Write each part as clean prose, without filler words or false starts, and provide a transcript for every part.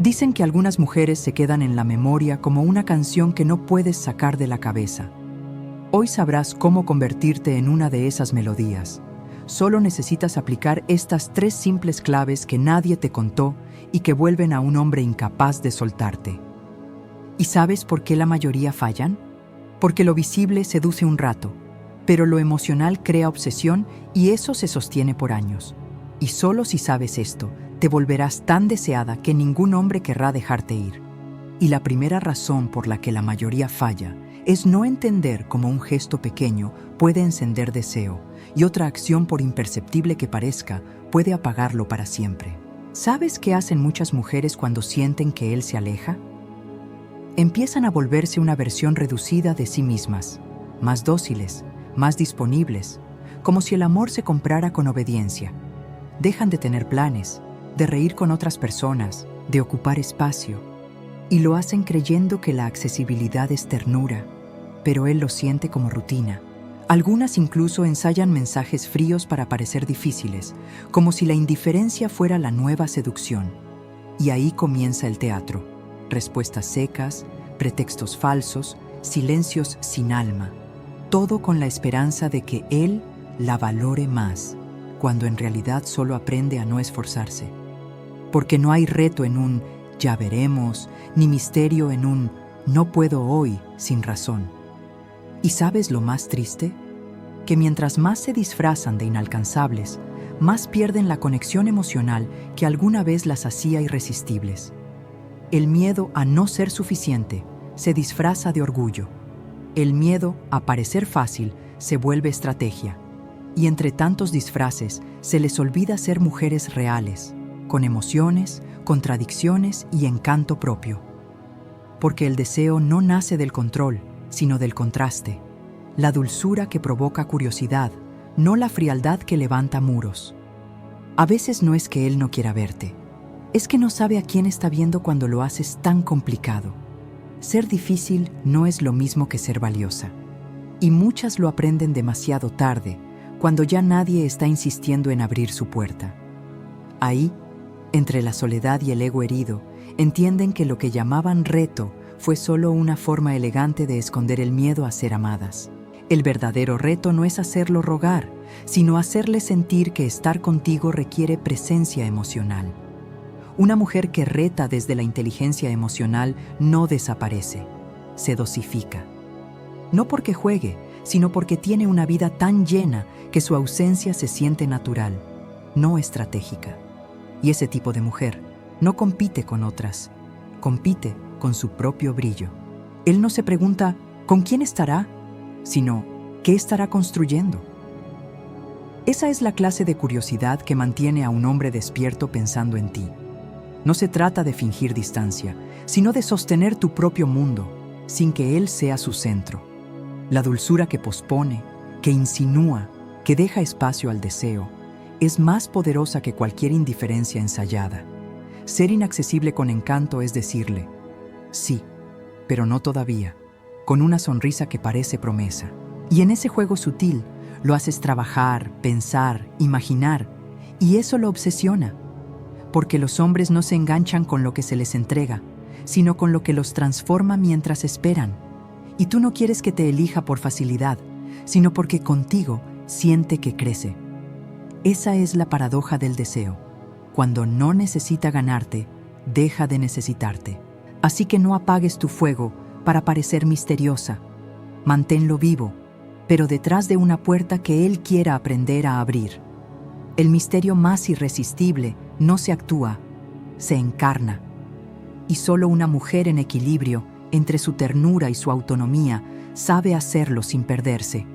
Dicen que algunas mujeres se quedan en la memoria como una canción que no puedes sacar de la cabeza. Hoy sabrás cómo convertirte en una de esas melodías. Solo necesitas aplicar estas 3 simples claves que nadie te contó y que vuelven a un hombre incapaz de soltarte. ¿Y sabes por qué la mayoría fallan? Porque lo visible seduce un rato, pero lo emocional crea obsesión y eso se sostiene por años. Y solo si sabes esto, te volverás tan deseada que ningún hombre querrá dejarte ir. Y la primera razón por la que la mayoría falla es no entender cómo un gesto pequeño puede encender deseo y otra acción, por imperceptible que parezca, puede apagarlo para siempre. ¿Sabes qué hacen muchas mujeres cuando sienten que él se aleja? Empiezan a volverse una versión reducida de sí mismas, más dóciles, más disponibles, como si el amor se comprara con obediencia. Dejan de tener planes, de reír con otras personas, de ocupar espacio, y lo hacen creyendo que la accesibilidad es ternura, pero él lo siente como rutina. Algunas incluso ensayan mensajes fríos para parecer difíciles, como si la indiferencia fuera la nueva seducción. Y ahí comienza el teatro. Respuestas secas, pretextos falsos, silencios sin alma. Todo con la esperanza de que él la valore más, cuando en realidad solo aprende a no esforzarse. Porque no hay reto en un «ya veremos», ni misterio en un «no puedo hoy» sin razón. ¿Y sabes lo más triste? Que mientras más se disfrazan de inalcanzables, más pierden la conexión emocional que alguna vez las hacía irresistibles. El miedo a no ser suficiente se disfraza de orgullo. El miedo a parecer fácil se vuelve estrategia. Y entre tantos disfraces se les olvida ser mujeres reales, con emociones, contradicciones y encanto propio. Porque el deseo no nace del control, sino del contraste. La dulzura que provoca curiosidad, no la frialdad que levanta muros. A veces no es que él no quiera verte, es que no sabe a quién está viendo cuando lo haces tan complicado. Ser difícil no es lo mismo que ser valiosa. Y muchas lo aprenden demasiado tarde, cuando ya nadie está insistiendo en abrir su puerta. Ahí, entre la soledad y el ego herido, entienden que lo que llamaban reto fue solo una forma elegante de esconder el miedo a ser amadas. El verdadero reto no es hacerlo rogar, sino hacerle sentir que estar contigo requiere presencia emocional. Una mujer que reta desde la inteligencia emocional no desaparece, se dosifica. No porque juegue, sino porque tiene una vida tan llena que su ausencia se siente natural, no estratégica. Y ese tipo de mujer no compite con otras, compite con su propio brillo. Él no se pregunta ¿con quién estará?, sino ¿qué estará construyendo? Esa es la clase de curiosidad que mantiene a un hombre despierto pensando en ti. No se trata de fingir distancia, sino de sostener tu propio mundo, sin que él sea su centro. La dulzura que pospone, que insinúa, que deja espacio al deseo, es más poderosa que cualquier indiferencia ensayada. Ser inaccesible con encanto es decirle, sí, pero no todavía, con una sonrisa que parece promesa. Y en ese juego sutil, lo haces trabajar, pensar, imaginar, y eso lo obsesiona. Porque los hombres no se enganchan con lo que se les entrega, sino con lo que los transforma mientras esperan. Y tú no quieres que te elija por facilidad, sino porque contigo siente que crece. Esa es la paradoja del deseo. Cuando no necesita ganarte, deja de necesitarte. Así que no apagues tu fuego para parecer misteriosa. Manténlo vivo, pero detrás de una puerta que él quiera aprender a abrir. El misterio más irresistible no se actúa, se encarna. Y solo una mujer en equilibrio entre su ternura y su autonomía sabe hacerlo sin perderse.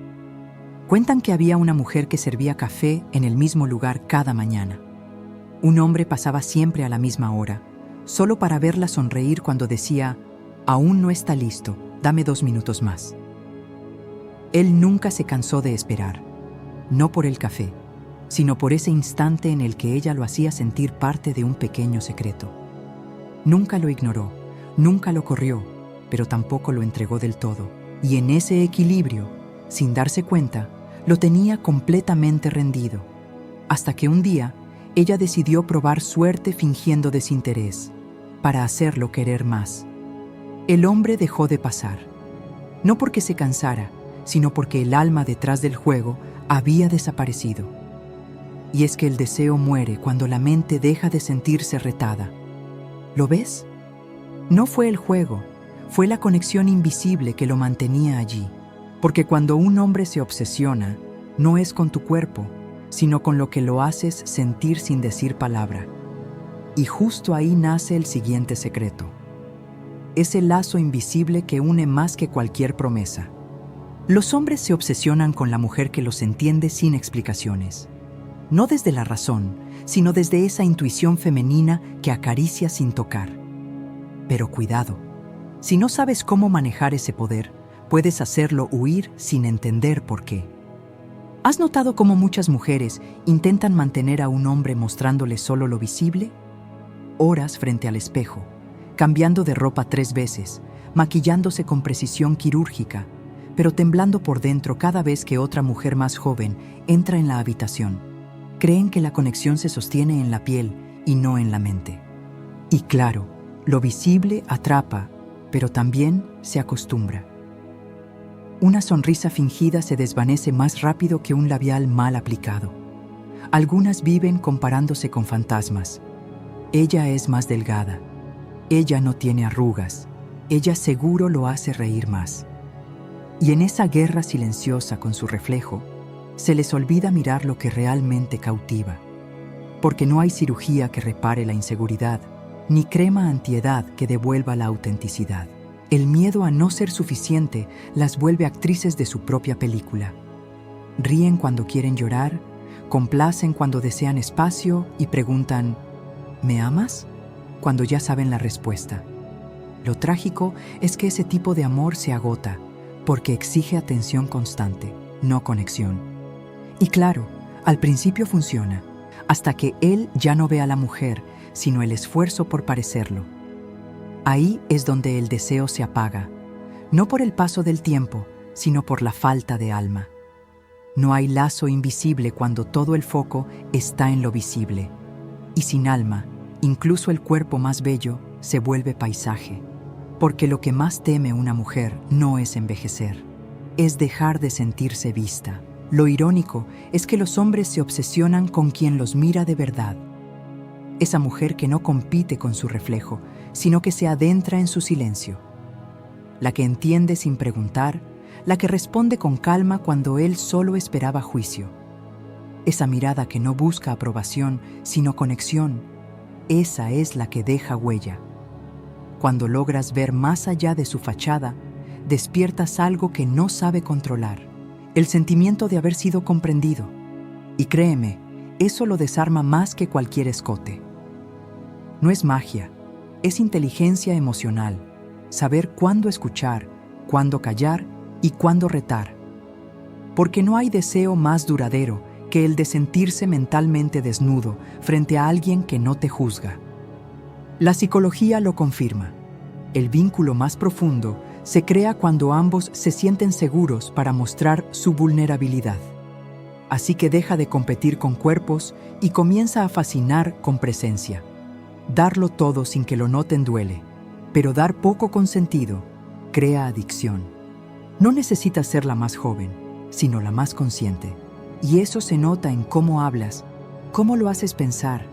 Cuentan que había una mujer que servía café en el mismo lugar cada mañana. Un hombre pasaba siempre a la misma hora, solo para verla sonreír cuando decía, «Aún no está listo, dame 2 minutos más». Él nunca se cansó de esperar, no por el café, sino por ese instante en el que ella lo hacía sentir parte de un pequeño secreto. Nunca lo ignoró, nunca lo corrió, pero tampoco lo entregó del todo. Y en ese equilibrio, sin darse cuenta, lo tenía completamente rendido. Hasta que un día, ella decidió probar suerte fingiendo desinterés. para hacerlo querer más. El hombre dejó de pasar, no porque se cansara, sino porque el alma detrás del juego había desaparecido. Y es que el deseo muere cuando la mente deja de sentirse retada. ¿Lo ves? No fue el juego, fue la conexión invisible que lo mantenía allí. Porque cuando un hombre se obsesiona, no es con tu cuerpo, sino con lo que lo haces sentir sin decir palabra. Y justo ahí nace el siguiente secreto. Es el lazo invisible que une más que cualquier promesa. Los hombres se obsesionan con la mujer que los entiende sin explicaciones. No desde la razón, sino desde esa intuición femenina que acaricia sin tocar. Pero cuidado, si no sabes cómo manejar ese poder, puedes hacerlo huir sin entender por qué. ¿Has notado cómo muchas mujeres intentan mantener a un hombre mostrándole solo lo visible? Horas frente al espejo, cambiando de ropa 3 veces, maquillándose con precisión quirúrgica, pero temblando por dentro cada vez que otra mujer más joven entra en la habitación. Creen que la conexión se sostiene en la piel y no en la mente. Y claro, lo visible atrapa, pero también se acostumbra. Una sonrisa fingida se desvanece más rápido que un labial mal aplicado. Algunas viven comparándose con fantasmas. Ella es más delgada. Ella no tiene arrugas. Ella seguro lo hace reír más. Y en esa guerra silenciosa con su reflejo, se les olvida mirar lo que realmente cautiva. Porque no hay cirugía que repare la inseguridad, ni crema antiedad que devuelva la autenticidad. El miedo a no ser suficiente las vuelve actrices de su propia película. Ríen cuando quieren llorar, complacen cuando desean espacio y preguntan, ¿me amas?, cuando ya saben la respuesta. Lo trágico es que ese tipo de amor se agota porque exige atención constante, no conexión. Y claro, al principio funciona, hasta que él ya no ve a la mujer, sino el esfuerzo por parecerlo. Ahí es donde el deseo se apaga, no por el paso del tiempo, sino por la falta de alma. No hay lazo invisible cuando todo el foco está en lo visible. Y sin alma, incluso el cuerpo más bello se vuelve paisaje. Porque lo que más teme una mujer no es envejecer, es dejar de sentirse vista. Lo irónico es que los hombres se obsesionan con quien los mira de verdad. Esa mujer que no compite con su reflejo, sino que se adentra en su silencio. La que entiende sin preguntar, la que responde con calma cuando él solo esperaba juicio. Esa mirada que no busca aprobación, sino conexión, esa es la que deja huella. Cuando logras ver más allá de su fachada, despiertas algo que no sabe controlar, el sentimiento de haber sido comprendido. Y créeme, eso lo desarma más que cualquier escote. No es magia, es inteligencia emocional, saber cuándo escuchar, cuándo callar y cuándo retar. Porque no hay deseo más duradero que el de sentirse mentalmente desnudo frente a alguien que no te juzga. La psicología lo confirma. El vínculo más profundo se crea cuando ambos se sienten seguros para mostrar su vulnerabilidad. Así que deja de competir con cuerpos y comienza a fascinar con presencia. Darlo todo sin que lo noten duele, pero dar poco con sentido crea adicción. No necesitas ser la más joven, sino la más consciente. Y eso se nota en cómo hablas, cómo lo haces pensar,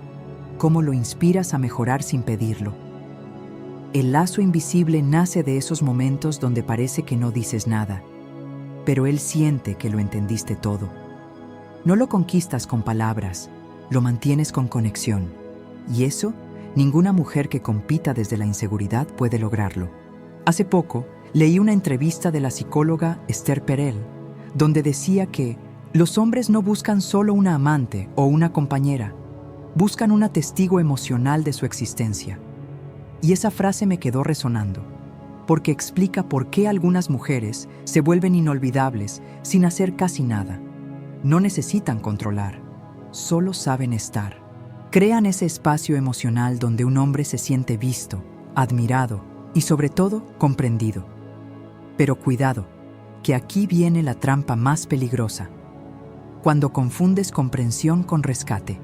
cómo lo inspiras a mejorar sin pedirlo. El lazo invisible nace de esos momentos donde parece que no dices nada, pero él siente que lo entendiste todo. No lo conquistas con palabras, lo mantienes con conexión. Y eso, ninguna mujer que compita desde la inseguridad puede lograrlo. Hace poco, leí una entrevista de la psicóloga Esther Perel, donde decía que los hombres no buscan solo una amante o una compañera, buscan una testigo emocional de su existencia. Y esa frase me quedó resonando, porque explica por qué algunas mujeres se vuelven inolvidables sin hacer casi nada. No necesitan controlar, solo saben estar. Crean ese espacio emocional donde un hombre se siente visto, admirado y sobre todo comprendido. Pero cuidado, que aquí viene la trampa más peligrosa. Cuando confundes comprensión con rescate.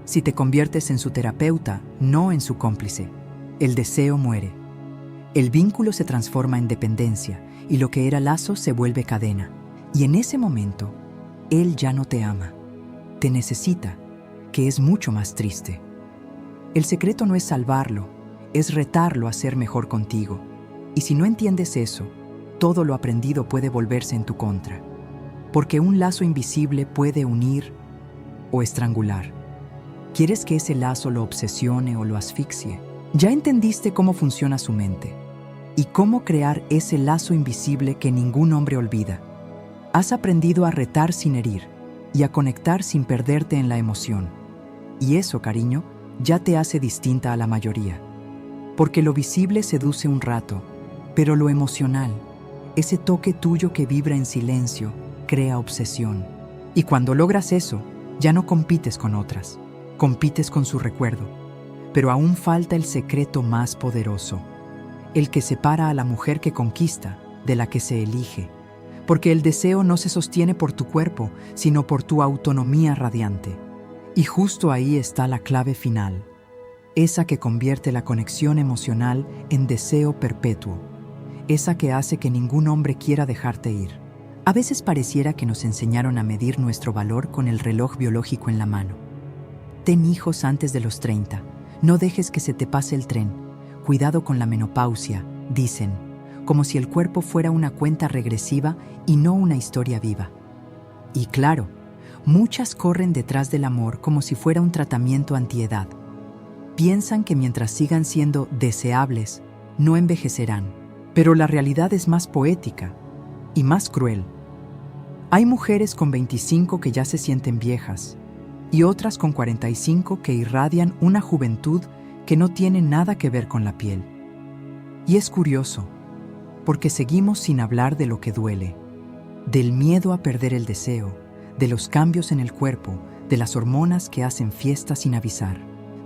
Si te conviertes en su terapeuta, no en su cómplice. El deseo muere. El vínculo se transforma en dependencia y lo que era lazo se vuelve cadena. Y en ese momento, él ya no te ama, te necesita, que es mucho más triste. El secreto no es salvarlo, es retarlo a ser mejor contigo. Y si no entiendes eso, todo lo aprendido puede volverse en tu contra. Porque un lazo invisible puede unir o estrangular. ¿Quieres que ese lazo lo obsesione o lo asfixie? Ya entendiste cómo funciona su mente y cómo crear ese lazo invisible que ningún hombre olvida. Has aprendido a retar sin herir y a conectar sin perderte en la emoción. Y eso, cariño, ya te hace distinta a la mayoría. Porque lo visible seduce un rato, pero lo emocional, ese toque tuyo que vibra en silencio, crea obsesión. Y cuando logras eso, ya no compites con otras, compites con su recuerdo. Pero aún falta el secreto más poderoso, el que separa a la mujer que conquista de la que se elige. Porque el deseo no se sostiene por tu cuerpo, sino por tu autonomía radiante. Y justo ahí está la clave final, esa que convierte la conexión emocional en deseo perpetuo, esa que hace que ningún hombre quiera dejarte ir. A veces pareciera que nos enseñaron a medir nuestro valor con el reloj biológico en la mano. Ten hijos antes de los 30, no dejes que se te pase el tren, cuidado con la menopausia, dicen, como si el cuerpo fuera una cuenta regresiva y no una historia viva. Y claro, muchas corren detrás del amor como si fuera un tratamiento antiedad. Piensan que mientras sigan siendo deseables, no envejecerán. Pero la realidad es más poética y más cruel. Hay mujeres con 25 que ya se sienten viejas y otras con 45 que irradian una juventud que no tiene nada que ver con la piel. Y es curioso, porque seguimos sin hablar de lo que duele, del miedo a perder el deseo, de los cambios en el cuerpo, de las hormonas que hacen fiesta sin avisar.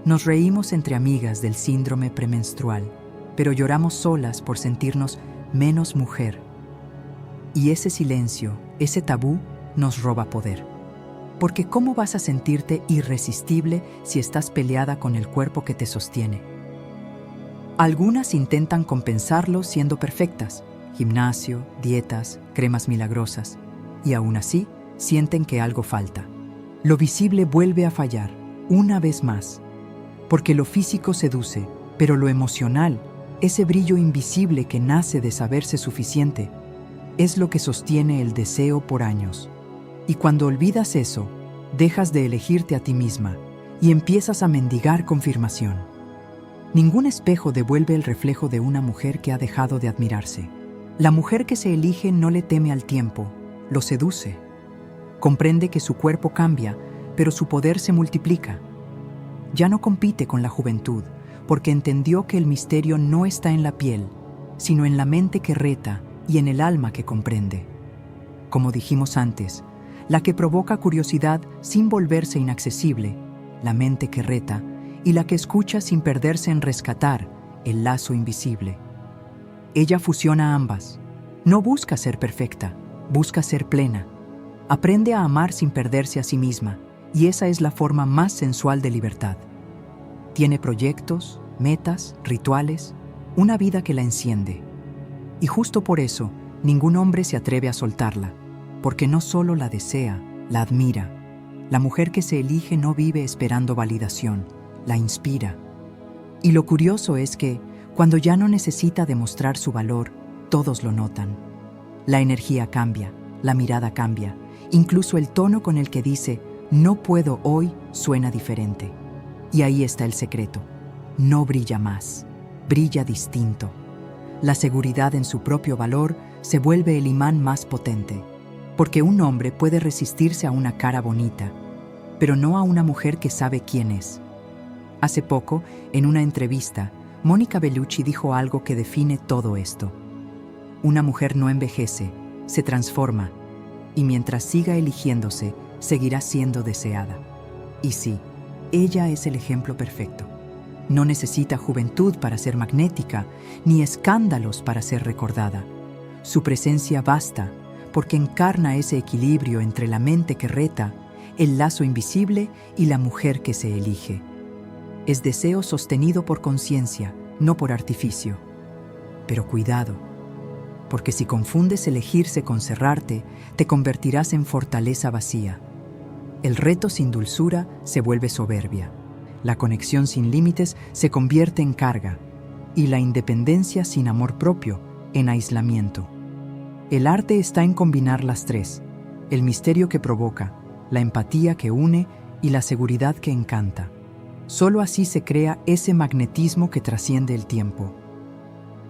Nos reímos entre amigas del síndrome premenstrual, pero lloramos solas por sentirnos menos mujer. Y ese silencio, ese tabú, nos roba poder. Porque ¿cómo vas a sentirte irresistible si estás peleada con el cuerpo que te sostiene? Algunas intentan compensarlo siendo perfectas, gimnasio, dietas, cremas milagrosas, y aún así sienten que algo falta. Lo visible vuelve a fallar, una vez más, porque lo físico seduce, pero lo emocional, ese brillo invisible que nace de saberse suficiente, es lo que sostiene el deseo por años. Y cuando olvidas eso, dejas de elegirte a ti misma y empiezas a mendigar confirmación. Ningún espejo devuelve el reflejo de una mujer que ha dejado de admirarse. La mujer que se elige no le teme al tiempo, lo seduce. Comprende que su cuerpo cambia, pero su poder se multiplica. Ya no compite con la juventud, porque entendió que el misterio no está en la piel, sino en la mente que reta y en el alma que comprende. Como dijimos antes, la que provoca curiosidad sin volverse inaccesible, la mente que reta, y la que escucha sin perderse en rescatar el lazo invisible. Ella fusiona ambas. No busca ser perfecta, busca ser plena. Aprende a amar sin perderse a sí misma, y esa es la forma más sensual de libertad. Tiene proyectos, metas, rituales, una vida que la enciende. Y justo por eso, ningún hombre se atreve a soltarla, porque no solo la desea, la admira. La mujer que se elige no vive esperando validación, la inspira. Y lo curioso es que, cuando ya no necesita demostrar su valor, todos lo notan. La energía cambia, la mirada cambia, incluso el tono con el que dice «no puedo hoy» suena diferente. Y ahí está el secreto. No brilla más, brilla distinto. La seguridad en su propio valor se vuelve el imán más potente, porque un hombre puede resistirse a una cara bonita, pero no a una mujer que sabe quién es. Hace poco, en una entrevista, Mónica Bellucci dijo algo que define todo esto. Una mujer no envejece, se transforma, y mientras siga eligiéndose, seguirá siendo deseada. Y sí, ella es el ejemplo perfecto. No necesita juventud para ser magnética, ni escándalos para ser recordada. Su presencia basta, porque encarna ese equilibrio entre la mente que reta, el lazo invisible y la mujer que se elige. Es deseo sostenido por conciencia, no por artificio. Pero cuidado, porque si confundes elegirse con cerrarte, te convertirás en fortaleza vacía. El reto sin dulzura se vuelve soberbia, la conexión sin límites se convierte en carga, y la independencia sin amor propio en aislamiento. El arte está en combinar las tres: el misterio que provoca, la empatía que une y la seguridad que encanta. Solo así se crea ese magnetismo que trasciende el tiempo.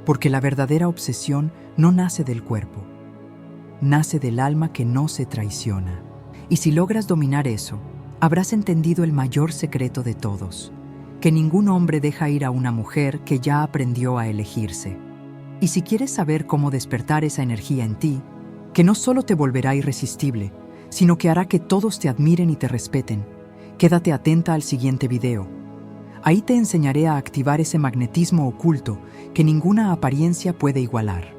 Porque la verdadera obsesión no nace del cuerpo, nace del alma que no se traiciona. Y si logras dominar eso, habrás entendido el mayor secreto de todos: que ningún hombre deja ir a una mujer que ya aprendió a elegirse. Y si quieres saber cómo despertar esa energía en ti, que no solo te volverá irresistible, sino que hará que todos te admiren y te respeten, quédate atenta al siguiente video. Ahí te enseñaré a activar ese magnetismo oculto que ninguna apariencia puede igualar.